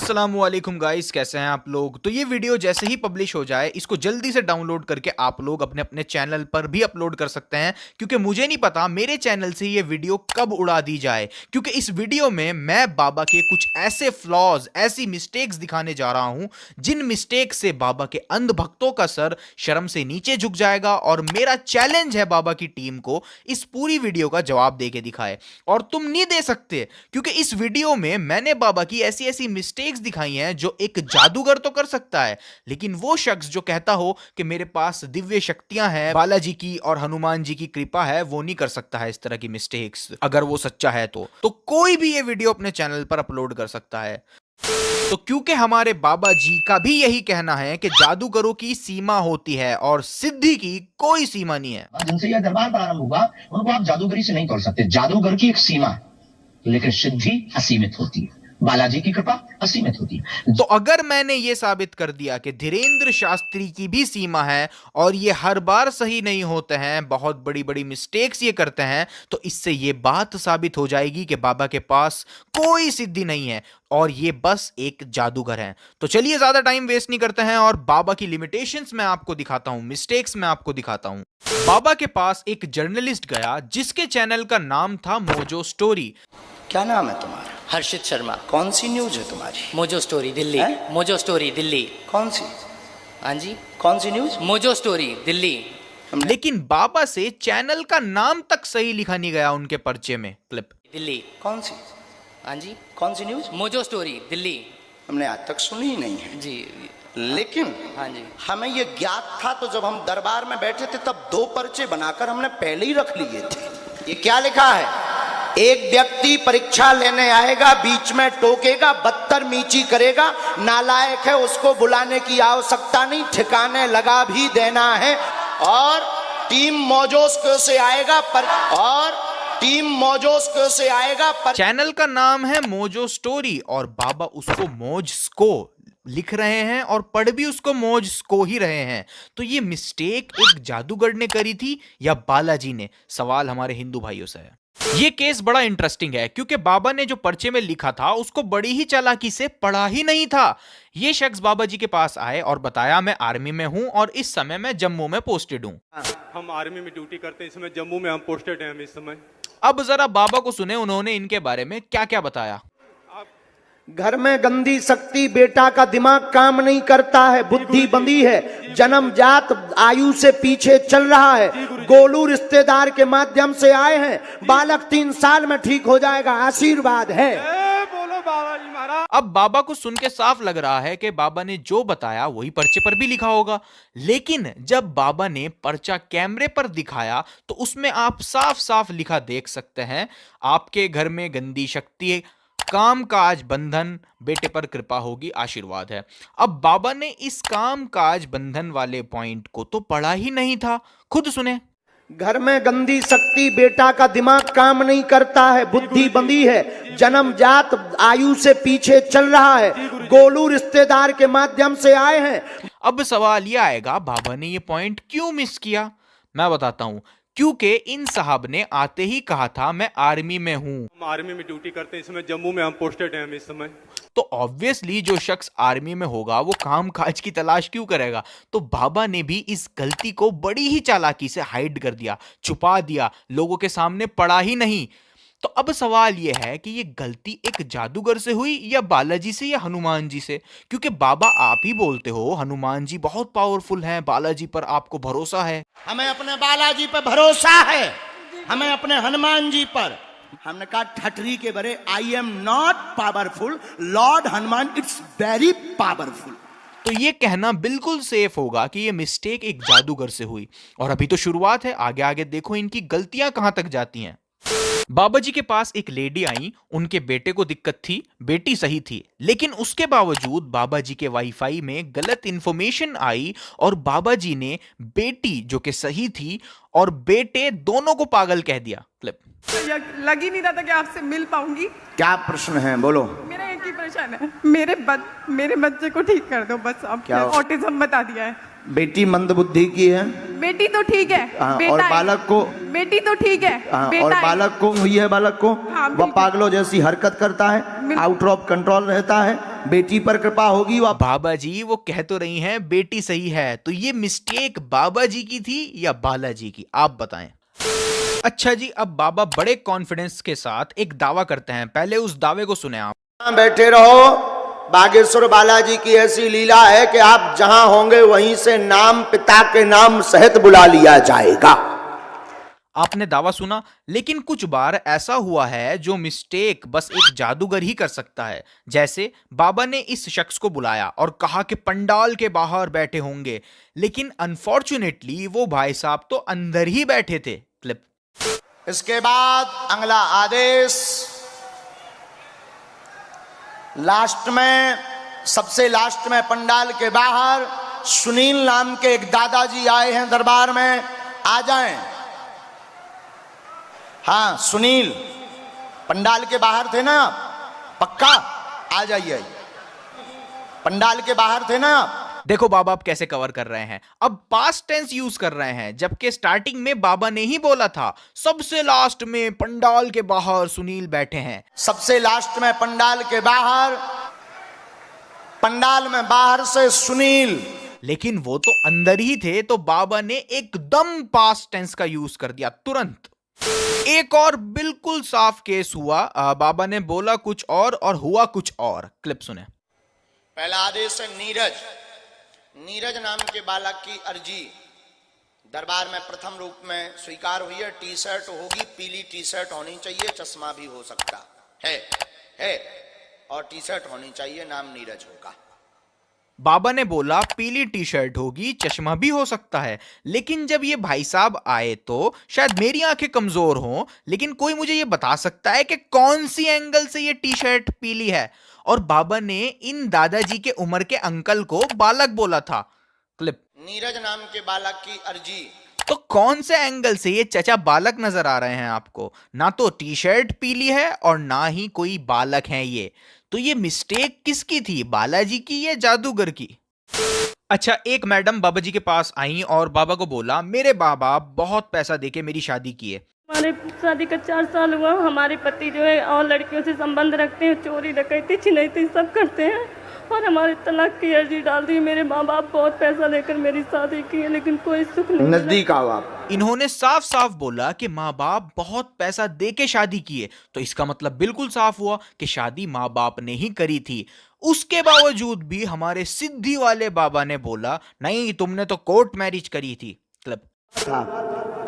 अस्सलामुअलैकुम गाइस, कैसे हैं आप लोग। तो ये वीडियो जैसे ही पब्लिश हो जाए इसको जल्दी से डाउनलोड करके आप लोग अपने अपने चैनल पर भी अपलोड कर सकते हैं, क्योंकि मुझे नहीं पता मेरे चैनल से ये वीडियो कब उड़ा दी जाए। क्योंकि इस वीडियो में मैं बाबा के कुछ ऐसे फ्लॉज, ऐसी मिस्टेक्स दिखाने जा रहा हूं जिन मिस्टेक से बाबा के अंध भक्तों का सर शर्म से नीचे झुक जाएगा। और मेरा चैलेंज है बाबा की टीम को इस पूरी वीडियो का जवाब दे के दिखाए, और तुम नहीं दे सकते, क्योंकि इस वीडियो में मैंने बाबा की ऐसी ऐसी मिस्टेक्स दिखाई हैं जो एक जादूगर तो कर सकता है, लेकिन वो शख्स जो कहता हो कि मेरे पास दिव्य शक्तियां हैं, बालाजी की और हनुमान जी की कृपा है, वो नहीं कर सकता है इस तरह की मिस्टेक्स। अगर वो सच्चा है तो कोई भी ये वीडियो अपने चैनल पर अपलोड कर सकता है। तो क्योंकि हमारे बाबा जी का भी यही कहना है कि जादूगरों की सीमा होती है और सिद्धि की कोई सीमा नहीं है। जिनसे यह दरबार प्रारंभ हुआ उनको आप जादूगरी से नहीं तोड़ सकते। जादूगर की एक सीमा है, लेकिन सिद्धि असीमित होती है, बालाजी की कृपा असीमित होती है। तो अगर मैंने ये साबित कर दिया कि धीरेन्द्र शास्त्री की भी सीमा है और ये हर बार सही नहीं होते हैं, बहुत बड़ी बड़ी मिस्टेक्स ये करते हैं, तो इससे ये बात साबित हो जाएगी कि बाबा के पास कोई सिद्धि नहीं है और ये बस एक जादूगर हैं। तो चलिए ज्यादा टाइम वेस्ट नहीं करते हैं और बाबा की लिमिटेशंस मैं आपको दिखाता हूं, मिस्टेक्स मैं आपको दिखाता हूं। बाबा के पास एक जर्नलिस्ट गया जिसके चैनल का नाम था मोजो स्टोरी। क्या नाम है तुम्हारा? हर्षित शर्मा। कौन सी न्यूज है तुम्हारी? Mojo story Delhi. हैं? Mojo story Delhi. कौन सी? हाँ जी, कौन सी न्यूज? Mojo story Delhi. लेकिन बाबा से चैनल का नाम तक सही लिखा नहीं गया उनके पर्चे में। क्लिप दिल्ली। कौन सी? हाँ जी, कौन सी न्यूज? Mojo story Delhi. हमने आज तक सुनी ही नहीं है जी। लेकिन हाँ जी, हमें ये ज्ञात था, तो जब हम दरबार में बैठे थे तब 2 पर्चे बनाकर हमने पहले ही रख लिए थे। ये क्या लिखा है? एक व्यक्ति परीक्षा लेने आएगा, बीच में टोकेगा, बदतमीजी करेगा, नालायक है, उसको बुलाने की आवश्यकता नहीं, ठिकाने लगा भी देना है। और टीम मोजोस्को से आएगा चैनल का नाम है मोजो स्टोरी और बाबा उसको मोजस्को लिख रहे हैं और पढ़ भी उसको मोजस्को ही रहे हैं। तो ये मिस्टेक एक जादूगर ने करी थी या बालाजी ने? सवाल हमारे हिंदू भाइयों से है। ये केस बड़ा इंटरेस्टिंग है क्योंकि बाबा ने जो पर्चे में लिखा था उसको बड़ी ही चालाकी से पढ़ा ही नहीं था। ये शख्स बाबा जी के पास आए और बताया मैं आर्मी में हूं और इस समय मैं जम्मू में पोस्टेड हूं। हम आर्मी में ड्यूटी करते हैं, इस समय जम्मू में हम पोस्टेड हैं इस समय। अब जरा बाबा को सुने उन्होंने इनके बारे में क्या क्या बताया। घर में गंदी शक्ति, बेटा का दिमाग काम नहीं करता है, बुद्धि बंदी है, जन्मजात आयु से पीछे चल रहा है, गोलू रिश्तेदार के माध्यम से आए हैं, बालक 3 साल में ठीक हो जाएगा, आशीर्वाद है। बोलो बाबा जी महाराज। अब बाबा को सुन के साफ लग रहा है कि बाबा ने जो बताया वही पर्चे पर भी लिखा होगा, लेकिन जब बाबा ने पर्चा कैमरे पर दिखाया तो उसमें आप साफ साफ लिखा देख सकते हैं, आपके घर में गंदी शक्ति, काम काज बंधन, बेटे पर कृपा होगी, आशीर्वाद है। अब बाबा ने इस काम काज बंधन वाले पॉइंट को तो पढ़ा ही नहीं था, खुद सुने। घर में गंदी शक्ति, बेटा का दिमाग काम नहीं करता है, बुद्धि बंदी है, जन्मजात आयु से पीछे चल रहा है, गोलू रिश्तेदार के माध्यम से आए हैं। अब सवाल यह आएगा बाबा ने ये पॉइंट क्यों मिस किया? मैं बताता हूं, क्योंकि इन साहब ने आते ही कहा था मैं आर्मी में हूं। हम आर्मी में ड्यूटी करते हैं, इस समय जम्मू में हम पोस्टेड हैं इस समय। तो ऑब्वियसली जो शख्स आर्मी में होगा वो काम काज की तलाश क्यों करेगा? तो बाबा ने भी इस गलती को बड़ी ही चालाकी से हाइड कर दिया, छुपा दिया, लोगों के सामने पड़ा ही नहीं। तो अब सवाल यह है कि ये गलती एक जादूगर से हुई या बालाजी से या हनुमान जी से? क्योंकि बाबा आप ही बोलते हो हनुमान जी बहुत पावरफुल हैं, बालाजी पर आपको भरोसा है। हमें अपने बालाजी पर भरोसा है, हमें अपने हनुमान जी पर। हमने कहा ठटरी के बरे, I am not powerful, Lord Hanuman it's very powerful. तो ये कहना बिल्कुल सेफ होगा कि ये मिस्टेक एक जादूगर से हुई, और अभी तो शुरुआत है, आगे आगे देखो इनकी गलतियां कहां तक जाती हैं। बाबा जी के पास एक लेडी आई, उनके बेटे को दिक्कत थी, बेटी सही थी, लेकिन उसके बावजूद बाबा जी के वाईफाई में गलत इंफॉर्मेशन आई और बाबा जी ने बेटी जो कि सही थी और बेटे दोनों को पागल कह दिया। क्लिप लग ही नहीं रहा था कि आपसे मिल पाऊंगी। क्या प्रश्न है? बोलो। मेरा एक ही प्रश्न है, मेरे बच्चे को ठीक कर दो बस। अब क्या? ऑटिज्म बता दिया है। बेटी मंदबुद्धि की है। बेटी तो ठीक है, हाँ, बेटा और है। बालक को बेटी तो ठीक है, हाँ, बेटा और है। बालक को हुई है, बालक को हाँ, वह बिल्कुल। पागलों जैसी हरकत करता है, बिल्कुल। आउट ऑफ कंट्रोल रहता है। बेटी पर कृपा होगी, वह बाबा जी वो कह तो रही हैं बेटी सही है, तो ये मिस्टेक बाबा जी की थी या बालाजी की, आप बताएं। अच्छा जी, अब बाबा बड़े कॉन्फिडेंस के साथ एक दावा करते हैं, पहले उस दावे को सुने आप। यहाँ बैठे रहो। बागेश्वर बालाजी की ऐसी लीला है कि आप जहां होंगे वहीं से नाम पिता के नाम सहित बुला लिया जाएगा। आपने दावा सुना, लेकिन कुछ बार ऐसा हुआ है जो मिस्टेक बस एक जादूगर ही कर सकता है। जैसे बाबा ने इस शख्स को बुलाया और कहा कि पंडाल के बाहर बैठे होंगे, लेकिन अनफॉर्चुनेटली वो भाई साहब तो अंदर ही बैठे थे। क्लिप। इसके बाद अगला आदेश, लास्ट में, सबसे लास्ट में पंडाल के बाहर सुनील नाम के एक दादाजी आए हैं दरबार में, आ जाएं। हाँ सुनील, पंडाल के बाहर थे ना आप? पक्का आ जाइए, पंडाल के बाहर थे ना आप? देखो बाबा आप कैसे कवर कर रहे हैं, अब पास्ट टेंस यूज कर रहे हैं, जबकि स्टार्टिंग में बाबा ने ही बोला था सबसे लास्ट में पंडाल के बाहर सुनील बैठे हैं। सबसे लास्ट में पंडाल के बाहर, पंडाल में बाहर से सुनील, लेकिन वो तो अंदर ही थे, तो बाबा ने एकदम पास्ट टेंस का यूज कर दिया तुरंत। एक और बिल्कुल साफ केस हुआ, बाबा ने बोला कुछ और हुआ कुछ और। क्लिप सुने। पहला आदेश है नीरज। नीरज नाम के बालक की अर्जी दरबार में प्रथम रूप में स्वीकार हुई है। टी शर्ट होगी, पीली टी शर्ट होनी चाहिए, चश्मा भी हो सकता है और टी शर्ट होनी चाहिए, नाम नीरज होगा। बाबा ने बोला पीली टी शर्ट होगी, चश्मा भी हो सकता है, लेकिन जब ये भाई साहब आए तो शायद मेरी आंखें कमजोर हों, लेकिन कोई मुझे ये बता सकता है कि कौन सी एंगल से ये टी शर्ट पीली है? और बाबा ने इन दादाजी के उम्र के अंकल को बालक बोला था। क्लिप। नीरज नाम के बालक की अर्जी, तो कौन से एंगल से ये चचा बालक नजर आ रहे हैं आपको? ना तो टी शर्ट पीली है और ना ही कोई बालक है ये, तो ये मिस्टेक किसकी थी, बालाजी की या जादूगर की? अच्छा, एक मैडम बाबा जी के पास आई और बाबा को बोला मेरे बाबा बहुत पैसा देके मेरी शादी की है। हमारे शादी का 4 साल हुआ, हमारे पति जो है और लड़कियों से संबंध रखते हैं, चोरी डकैती छिनैती सब करते हैं और हमारे तलाक की अर्जी डाल दी। मेरे माँ बाप बहुत पैसा लेकर मेरी शादी की है, लेकिन कोई सुख नहीं। नजदीक आओ आप। इन्होंने साफ साफ बोला कि माँ बाप बहुत पैसा दे के शादी की है, तो इसका मतलब बिल्कुल साफ हुआ कि शादी माँ बाप ने ही करी थी। उसके बावजूद भी हमारे सिद्धि वाले बाबा ने बोला नहीं तुमने तो कोर्ट मैरिज करी थी। क्लब।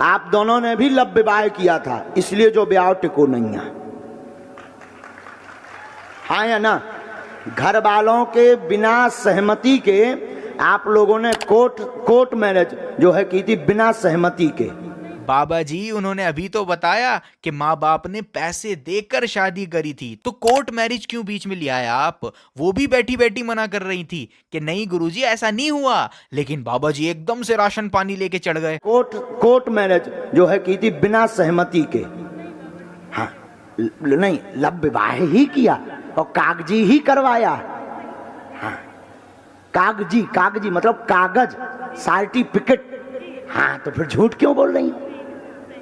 आप दोनों ने भी लव विवाह किया था, इसलिए जो ब्याह टिको नहीं है। हाँ या ना? घर वालों के बिना सहमति के आप लोगों ने कोर्ट मैरिज जो है की थी बिना सहमति के। बाबा जी उन्होंने अभी तो बताया कि माँ बाप ने पैसे देकर शादी करी थी, तो कोर्ट मैरिज क्यों बीच में लिया है आप? वो भी बैठी बैठी मना कर रही थी कि नहीं गुरुजी ऐसा नहीं हुआ, लेकिन बाबा जी एकदम से राशन पानी लेके चढ़ गए। कोर्ट मैरिज जो है की थी बिना सहमति के। हाँ नहीं, लव विवाह ही किया और कागजी ही करवाया। हाँ कागजी मतलब कागज, सर्टिफिकेट। हाँ तो फिर झूठ क्यों बोल रही?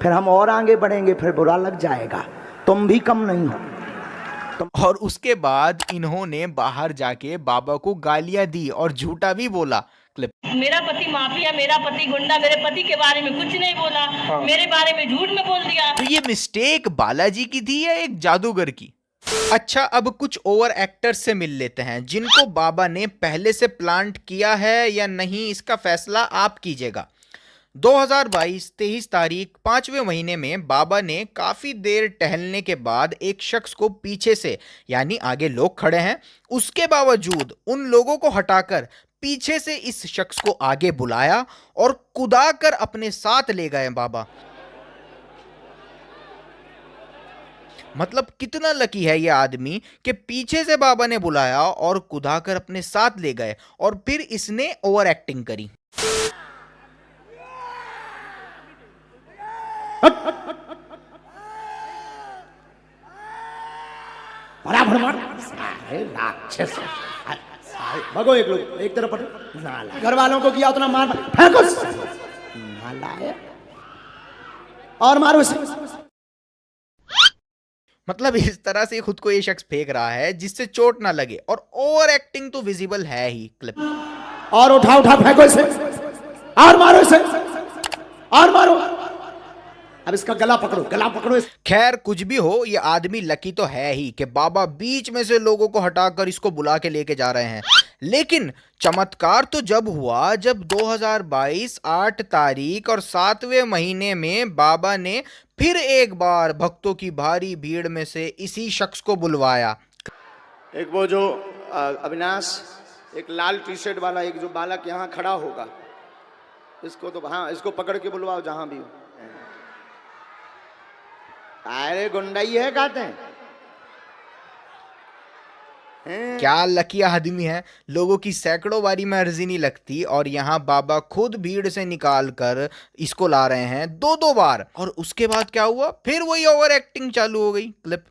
फिर हम और आगे बढ़ेंगे, फिर बुरा लग जाएगा। तुम भी कम नहीं हो। और उसके बाद इन्होंने बाहर जाके बाबा को गालियां दी और झूठा भी बोला। क्लिप। मेरा पति माफिया, मेरा पति गुंडा, मेरे पति के बारे में कुछ नहीं बोला। मेरे बारे में झूठ में बोल दिया। तो ये मिस्टेक बालाजी की थी या एक जादूगर की? अच्छा, अब कुछ ओवर एक्टर्स से मिल लेते हैं जिनको बाबा ने पहले से प्लांट किया है या नहीं, इसका फैसला आप कीजिएगा। 2022 23 तारीख 5वें महीने में बाबा ने काफी देर टहलने के बाद एक शख्स को पीछे से, यानी आगे लोग खड़े हैं, उसके बावजूद उन लोगों को हटाकर पीछे से इस शख्स को आगे बुलाया और कुदाकर अपने साथ ले गए बाबा। मतलब कितना लकी है ये आदमी कि पीछे से बाबा ने बुलाया और कुदाकर अपने साथ ले गए और फिर इसने ओवर एक्टिंग करी। भगो एक लोग एक तरफ पटो। नालायक। घर वालों को किया उतना मार फेंको। नालायक। और मारो इसे। मतलब इस तरह से खुद को ये शख्स फेंक रहा है जिससे चोट ना लगे, और ओवर एक्टिंग तो विजिबल है ही क्लिप। और उठा उठा फेंको इसे। और मारो इसे। और मारो। अब इसका गला पकड़ो, गला पकड़ो। खैर कुछ भी हो, ये आदमी लकी तो है ही कि बाबा बीच में से लोगों को हटाकर इसको बुला के लेके जा रहे हैं। लेकिन चमत्कार तो जब हुआ जब 2022 8 तारीख और 7वें महीने में बाबा ने फिर एक बार भक्तों की भारी भीड़ में से इसी शख्स को बुलवाया। एक वो जो अविनाश, एक लाल टी शर्ट वाला एक जो बालक यहाँ खड़ा होगा, इसको तो हाँ इसको पकड़ के बुलवाओ जहां भी हो। अरे गुंडाई है कहते हैं। क्या लकी आदमी है, लोगों की सैकड़ों बारी में अर्जी नहीं लगती और यहाँ बाबा खुद भीड़ से निकाल कर इसको ला रहे हैं 2-2 बार। और उसके बाद क्या हुआ, फिर वही ओवर एक्टिंग चालू हो गई। क्लिप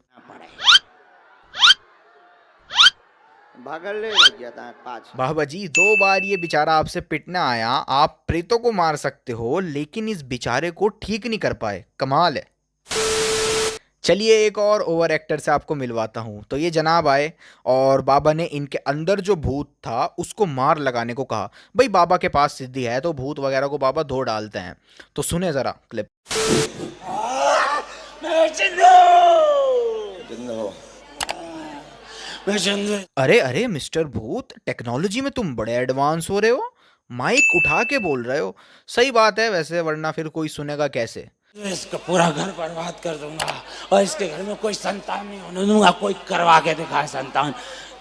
बाबा जी 2 बार ये बेचारा आपसे पिटने आया, आप प्रेतों को मार सकते हो लेकिन इस बेचारे को ठीक नहीं कर पाए, कमाल है। चलिए एक और ओवर एक्टर से आपको मिलवाता हूं। तो ये जनाब आए और बाबा ने इनके अंदर जो भूत था उसको मार लगाने को कहा। भाई बाबा के पास सिद्धि है तो भूत वगैरह को बाबा धो डालते हैं। तो सुने जरा क्लिप। अरे अरे मिस्टर भूत, टेक्नोलॉजी में तुम बड़े एडवांस हो रहे हो, माइक उठा के बोल रहे हो। सही बात है वैसे, वरना फिर कोई सुनेगा कैसे। इसका पूरा घर बर्बाद कर दूंगा और इसके घर में कोई संतान नहीं होने दूंगा। कोई करवा के दिखाए संतान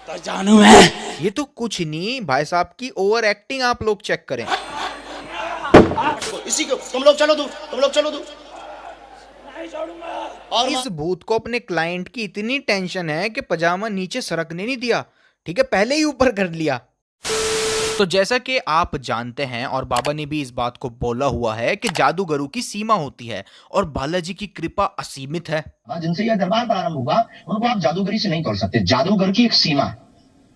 तो जानू मैं। ये तो कुछ नहीं भाई साहब की ओवर एक्टिंग आप लोग चेक करें। इसी को तुम लोग चलो दूर, तुम लोग चलो दूर। और इस भूत को अपने क्लाइंट की इतनी टेंशन है कि पजामा नीचे सरकने नहीं दिया, ठीक है, पहले ही ऊपर कर लिया। तो जैसा कि आप जानते हैं और बाबा ने भी इस बात को बोला हुआ है कि जादूगरों की सीमा होती है और बालाजी की कृपा असीमित है। जिनसे यह दरबार प्रारंभ हुआ उनको आप जादूगरी से नहीं तोड़ सकते। जादूगर की एक सीमा है,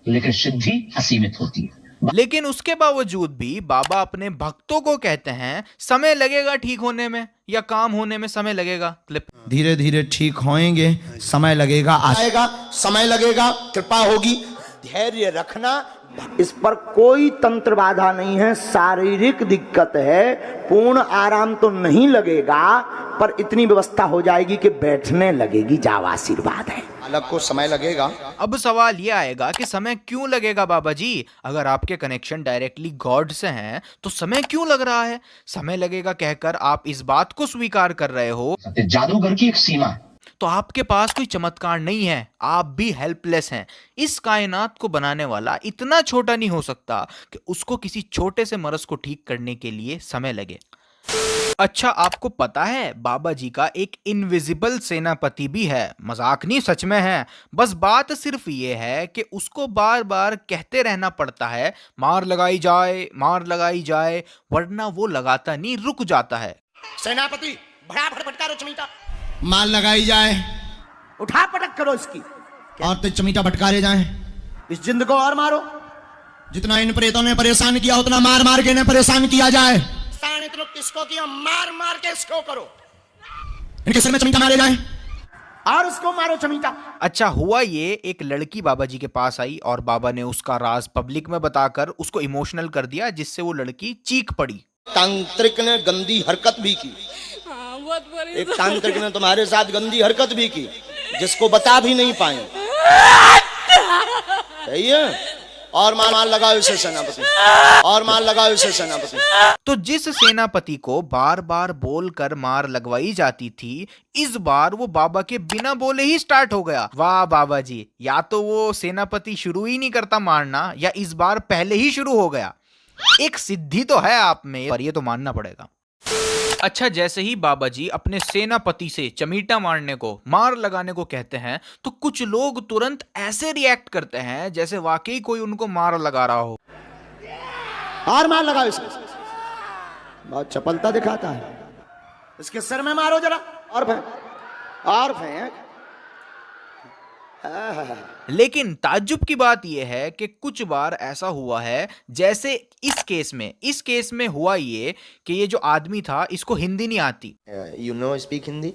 लेकिन सिद्धि असीमित होती है। लेकिन उसके बावजूद भी बाबा अपने भक्तों को कहते हैं समय लगेगा ठीक होने में या काम होने में समय लगेगा। क्लिप। धीरे धीरे ठीक होएंगे, समय लगेगा, आएगा, समय लगेगा, कृपा होगी, धैर्य रखना। इस पर कोई तंत्र बाधा नहीं है। शारीरिक दिक्कत है, पूर्ण आराम तो नहीं लगेगा, पर इतनी व्यवस्था हो जाएगी कि बैठने लगेगी। जाओ, आशीर्वाद है। अलग को समय लगेगा। अब सवाल ये आएगा कि समय क्यों लगेगा बाबा जी? अगर आपके कनेक्शन डायरेक्टली गॉड से हैं तो समय क्यों लग रहा है? समय लगेगा कहकर आप इस बात को स्वीकार कर रहे हो जादूगर की एक सीमा है। तो आपके पास कोई चमत्कार नहीं है, आप भी हेल्पलेस हैं। इस कायनात को बनाने वाला इतना छोटा नहीं हो सकता कि उसको किसी छोटे से मरज को ठीक करने के लिए समय लगे। अच्छा, आपको पता है बाबा जी का एक इनविजिबल सेनापति भी है। मजाक नहीं, सच में है। बस बात सिर्फ ये है कि उसको बार बार कहते रहना पड़ता है मार लगाई जाए, मार लगाई जाए, वरना वो लगाता नहीं, रुक जाता है। सेनापति बड़ा फटफटका रो चमीटा, मार लगाई जाए, उठा पटक करो इसकी, और तो चमीटा भटकारे जाए। इस जिंद को और मारो। जितना इन प्रेतों ने परेशान किया उतना मार मार के इन्हें परेशान किया जाए। तो किसको किया, मार मार के इसको करो। इनके सिर में चमीटा मारे जाए और उसको मारो चमीटा। अच्छा, हुआ ये, एक लड़की बाबा जी के पास आई और बाबा ने उसका राज पब्लिक में बताकर उसको इमोशनल कर दिया, जिससे वो लड़की चीख पड़ी। तांत्रिक ने गंदी हरकत भी की। एक तांत्रिक ने तुम्हारे साथ गंदी हरकत भी की, जिसको बता भी नहीं पाए। सही है। और मार लगाओ इसे सेनापति, और मार लगाओ इसे सेनापति। तो जिस सेनापति को बार बार बोलकर मार लगवाई जाती थी, इस बार वो बाबा के बिना बोले ही स्टार्ट हो गया। वाह बाबा जी, या तो वो सेनापति शुरू ही नहीं करता मारना, या इस बार पहले ही शुरू हो गया। एक सिद्धि तो है आप में, पर ये तो मानना पड़ेगा। अच्छा, जैसे ही बाबा जी अपने सेनापति से चमीटा मारने को, मार लगाने को कहते हैं, तो कुछ लोग तुरंत ऐसे रिएक्ट करते हैं जैसे वाकई कोई उनको मार लगा रहा हो। और मार लगाओ इसे। बहुत चपलता दिखाता है। इसके सर में मारो जरा, और फेंक, और फेंक। लेकिन ताज्जुब की बात यह है कि कुछ बार ऐसा हुआ है, जैसे इस केस में हुआ ये कि ये जो आदमी था इसको हिंदी नहीं आती। You no speak Hindi?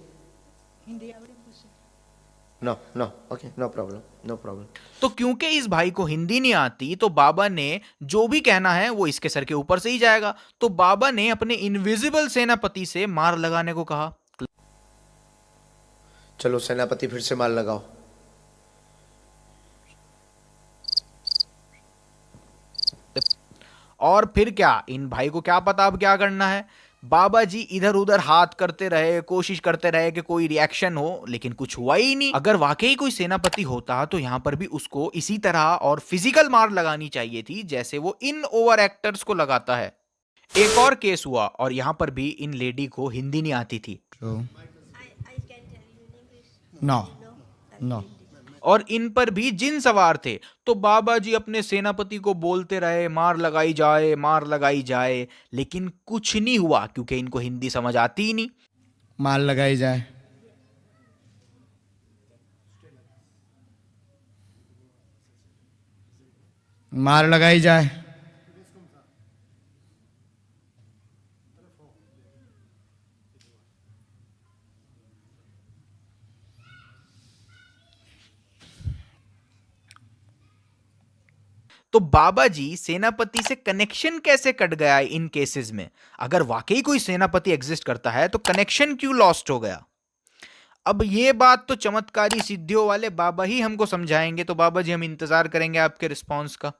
No no okay, no problem, no problem. तो क्योंकि इस भाई को हिंदी नहीं आती तो बाबा ने जो भी कहना है वो इसके सर के ऊपर से ही जाएगा। तो बाबा ने अपने इनविजिबल सेनापति से मार लगाने को कहा। चलो सेनापति फिर से मार लगाओ। और फिर क्या, इन भाई को क्या पता अब क्या करना है। बाबा जी इधर उधर हाथ करते रहे, कोशिश करते रहे कि कोई रिएक्शन हो, लेकिन कुछ हुआ ही नहीं। अगर वाकई कोई सेनापति होता तो यहां पर भी उसको इसी तरह और फिजिकल मार लगानी चाहिए थी जैसे वो इन ओवर एक्टर्स को लगाता है। एक और केस हुआ और यहां पर भी इन लेडी को हिंदी नहीं आती थी। No. और इन पर भी जिन सवार थे। तो बाबा जी अपने सेनापति को बोलते रहे मार लगाई जाए, मार लगाई जाए, लेकिन कुछ नहीं हुआ क्योंकि इनको हिंदी समझ आती ही नहीं। मार लगाई जाए, मार लगाई जाए। तो बाबा जी सेनापति से कनेक्शन कैसे कट गया इन केसेस में? अगर वाकई कोई सेनापति एग्जिस्ट करता है तो कनेक्शन क्यों लॉस्ट हो गया? अब ये बात तो चमत्कारी सिद्धियों वाले बाबा ही हमको समझाएंगे। तो बाबा जी हम इंतजार करेंगे आपके रिस्पांस का।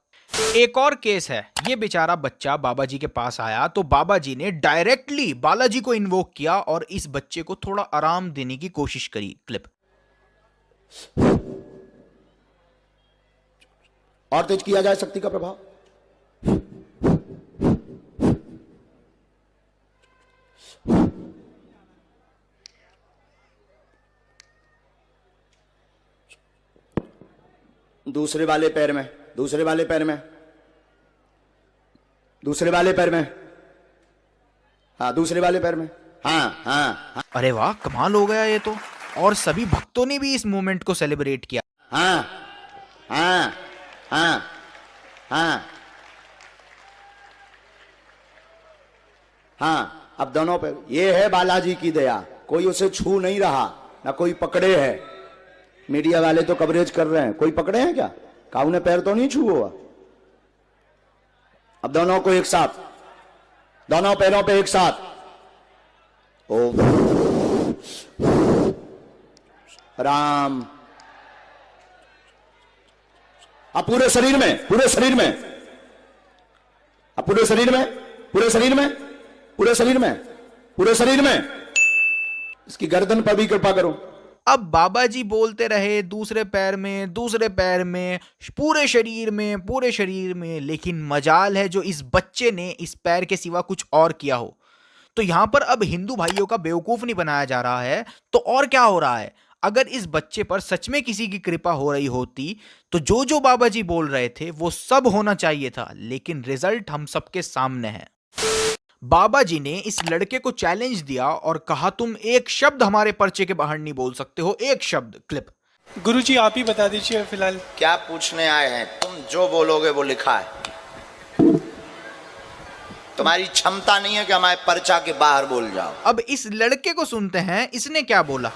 एक और केस है, ये बेचारा बच्चा बाबा जी के पास आया तो बाबा जी ने डायरेक्टली बालाजी को इन्वोक किया और इस बच्चे को थोड़ा आराम देने की कोशिश करी। क्लिप। और तेज किया जाए शक्ति का प्रभाव। दूसरे वाले पैर में, दूसरे वाले पैर में, दूसरे वाले पैर में, हाँ दूसरे वाले पैर में, हाँ हाँ हाँ। अरे वाह, कमाल हो गया ये तो। और सभी भक्तों ने भी इस मोमेंट को सेलिब्रेट किया। हाँ हाँ हाँ हाँ हाँ। अब दोनों पे ये है बालाजी की दया, कोई उसे छू नहीं रहा, ना कोई पकड़े है। मीडिया वाले तो कवरेज कर रहे हैं, कोई पकड़े हैं क्या? काऊ ने पैर तो नहीं छू हुआ। अब दोनों को एक साथ, दोनों पैरों पे एक साथ। ओम राम। अब पूरे शरीर में, पूरे शरीर में, अब पूरे शरीर में, पूरे शरीर में, पूरे शरीर में, पूरे शरीर में। इसकी गर्दन पर भी कृपा करो। अब बाबा जी बोलते रहे दूसरे पैर में, दूसरे पैर में, पूरे शरीर में, पूरे शरीर में, लेकिन मजाल है जो इस बच्चे ने इस पैर के सिवा कुछ और किया हो। तो यहां पर अब हिंदू भाइयों का बेवकूफ नहीं बनाया जा रहा है। तो और क्या हो रहा है? अगर इस बच्चे पर सच में किसी की कृपा हो रही होती तो जो जो बाबा जी बोल रहे थे वो सब होना चाहिए था, लेकिन रिजल्ट हम सबके सामने है। बाबा जी ने इस लड़के को चैलेंज दिया और कहा तुम एक शब्द हमारे पर्चे के बाहर नहीं बोल सकते हो, एक शब्द। क्लिप। गुरुजी आप ही बता दीजिए फिलहाल। क्या पूछने आए हैं? तुम जो बोलोगे वो लिखा है। तुम्हारी क्षमता नहीं है कि हमारे पर्चा के बाहर बोल जाओ। अब इस लड़के को सुनते हैं, इसने क्या बोला।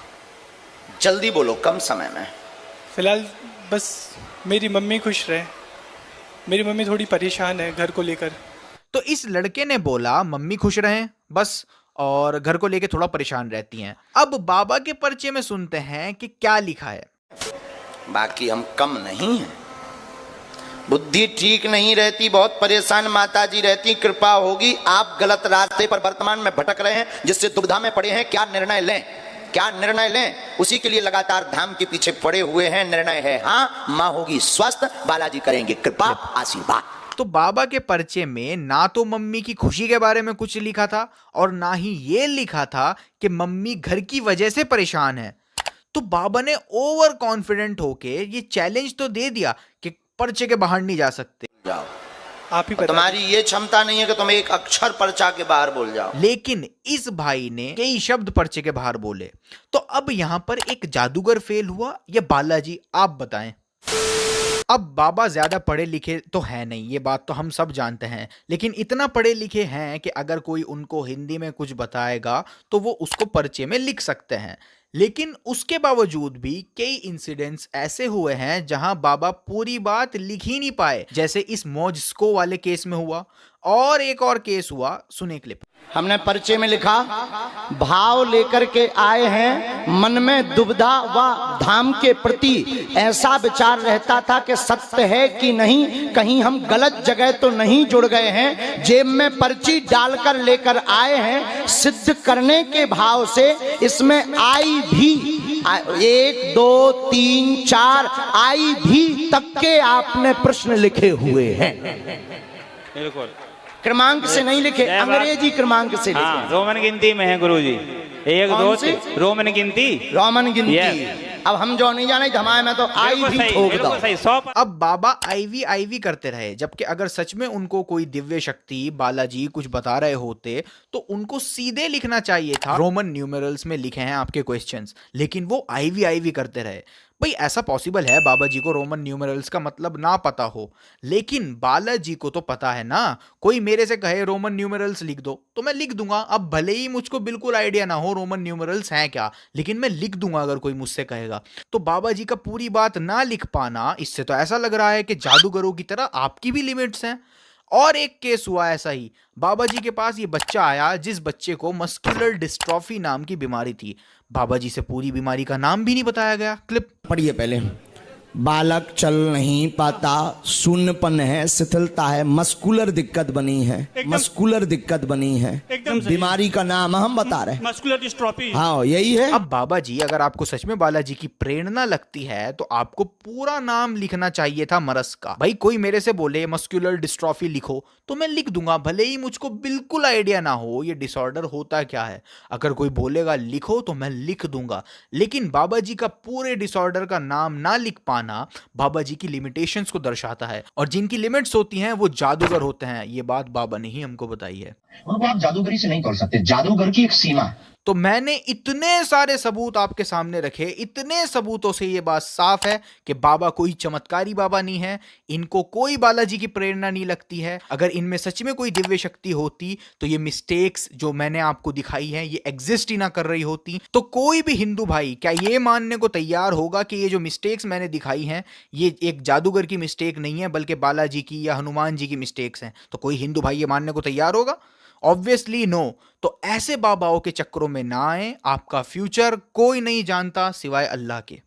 जल्दी बोलो, कम समय में। फिलहाल बस मेरी मम्मी खुश रहे, मेरी मम्मी थोड़ी परेशान है घर को लेकर। तो इस लड़के ने बोला मम्मी खुश रहें बस, और घर को लेके थोड़ा परेशान रहती हैं। अब बाबा के पर्चे में सुनते हैं कि क्या लिखा है। बाकी हम कम नहीं हैं, बुद्धि ठीक नहीं रहती, बहुत परेशान माताजी रहती, कृपा होगी। आप गलत रास्ते पर वर्तमान में भटक रहे हैं, जिससे दुविधा में पड़े हैं, क्या निर्णय लें, क्या निर्णय लें, उसी के लिए लगातार धाम के पीछे पड़े हुए हैं। निर्णय है हाँ, माँ होगी स्वस्थ, बालाजी करेंगे कृपा आशीर्वाद। तो बाबा के पर्चे में ना तो मम्मी की खुशी के बारे में कुछ लिखा था और ना ही ये लिखा था कि मम्मी घर की वजह से परेशान है। तो बाबा ने ओवर कॉन्फिडेंट होके ये चैलेंज तो दे दिया कि पर्चे के बाहर नहीं जा सकते। जाओ आप ही बता तुम्हारी ये क्षमता नहीं है कि तुम एक अक्षर पर्चा के बाहर बोल जाओ। लेकिन इस भाई ने कई शब्द पर्चे के बाहर बोले। तो अब यहां पर एक जादूगर फेल हुआ या बालाजी, आप बताएं। अब बाबा ज्यादा पढ़े लिखे तो है नहीं, ये बात तो हम सब जानते हैं, लेकिन इतना पढ़े लिखे हैं कि अगर कोई उनको हिंदी में कुछ बताएगा तो वो उसको पर्चे में लिख सकते हैं। लेकिन उसके बावजूद भी कई इंसिडेंट्स ऐसे हुए हैं जहां बाबा पूरी बात लिख ही नहीं पाए, जैसे इस मौजस्को वाले केस में हुआ। और एक और केस हुआ, सुने क्लिप। हमने पर्चे में लिखा, भाव लेकर के आए हैं, मन में दुविधा व धाम के प्रति ऐसा विचार रहता था कि सत्य है कि नहीं, कहीं हम गलत जगह तो नहीं जुड़ गए हैं। जेब में पर्ची डालकर लेकर आए हैं, सिद्ध करने के भाव से इसमें आई भी 1 2 3 4 आई भी तक के आपने प्रश्न लिखे हुए हैं। बिल्कुल क्रमांक से नहीं लिखे, अंग्रेजी क्रमांक से लिखे। हाँ, रोमन गिनती में है गुरुजी। 1 2 3 रोमन गिनती। रोमन गिनती। अब हम जो नहीं जाने धमाए में तो आई भी ठोक दो। अब बाबा आईवी करते रहे, जबकि अगर सच में उनको कोई दिव्य शक्ति बालाजी कुछ बता रहे होते तो उनको सीधे लिखना चाहिए था, रोमन न्यूमेरल्स में लिखे हैं आपके क्वेश्चंस, लेकिन वो आईवी करते रहे। भाई ऐसा पॉसिबल है बाबा जी को रोमन न्यूमेरल्स का मतलब ना पता हो, लेकिन बालाजी को तो पता है ना। कोई मेरे से कहे रोमन न्यूमेरल्स लिख दो तो मैं लिख दूंगा। अब भले ही मुझको बिल्कुल आइडिया ना हो रोमन न्यूमेरल्स हैं क्या, लेकिन मैं लिख दूंगा अगर कोई मुझसे कहेगा। तो बाबा जी का पूरी बात ना लिख पाना, इससे तो ऐसा लग रहा है कि जादूगरों की तरह आपकी भी लिमिट्स हैं। और एक केस हुआ ऐसा ही, बाबा जी के पास ये बच्चा आया जिस बच्चे को मस्कुलर डिस्ट्रॉफी नाम की बीमारी थी। बाबा जी से पूरी बीमारी का नाम भी नहीं बताया गया। क्लिप पढ़िए पहले। बालक चल नहीं पाता, शून्यपन है, शिथिलता है, मस्कुलर दिक्कत बनी है, मस्कुलर दिक्कत बनी है। बीमारी का नाम हम बता रहे हैं, मस्कुलर डिस्ट्रॉफी। हाँ यही है। अब बाबा जी अगर आपको सच में बालाजी की प्रेरणा लगती है तो आपको पूरा नाम लिखना चाहिए था मरस का। भाई कोई मेरे से बोले मस्कुलर डिस्ट्रॉफी लिखो तो मैं लिख दूंगा, भले ही मुझको बिल्कुल आइडिया ना हो ये डिसऑर्डर होता क्या है। अगर कोई बोलेगा लिखो तो मैं लिख दूंगा, लेकिन बाबा जी का पूरे डिसऑर्डर का नाम ना लिख पाना बाबा जी की लिमिटेशंस को दर्शाता है, और जिनकी लिमिट्स होती हैं वो जादूगर होते हैं। ये बात बाबा ने ही हमको बताई है। उनको आप जादूगरी से नहीं तोड़ सकते, जादूगर की एक सीमा है। तो मैंने इतने सारे सबूत आपके सामने रखे, इतने सबूतों से ये बात साफ है कि बाबा कोई चमत्कारी बाबा नहीं है, इनको कोई बालाजी की प्रेरणा नहीं लगती है। अगर इनमें सच में कोई दिव्य शक्ति होती तो ये मिस्टेक्स जो मैंने आपको दिखाई हैं ये एग्जिस्ट ही ना कर रही होती। तो कोई भी हिंदू भाई क्या ये मानने को तैयार होगा कि ये जो मिस्टेक्स मैंने दिखाई हैं ये एक जादूगर की मिस्टेक नहीं है बल्कि बालाजी की या हनुमान जी की मिस्टेक्स हैं? तो कोई हिंदू भाई ये मानने को तैयार होगा? Obviously no. तो ऐसे बाबाओं के चक्करों में ना आए, आपका फ्यूचर कोई नहीं जानता सिवाय अल्लाह के।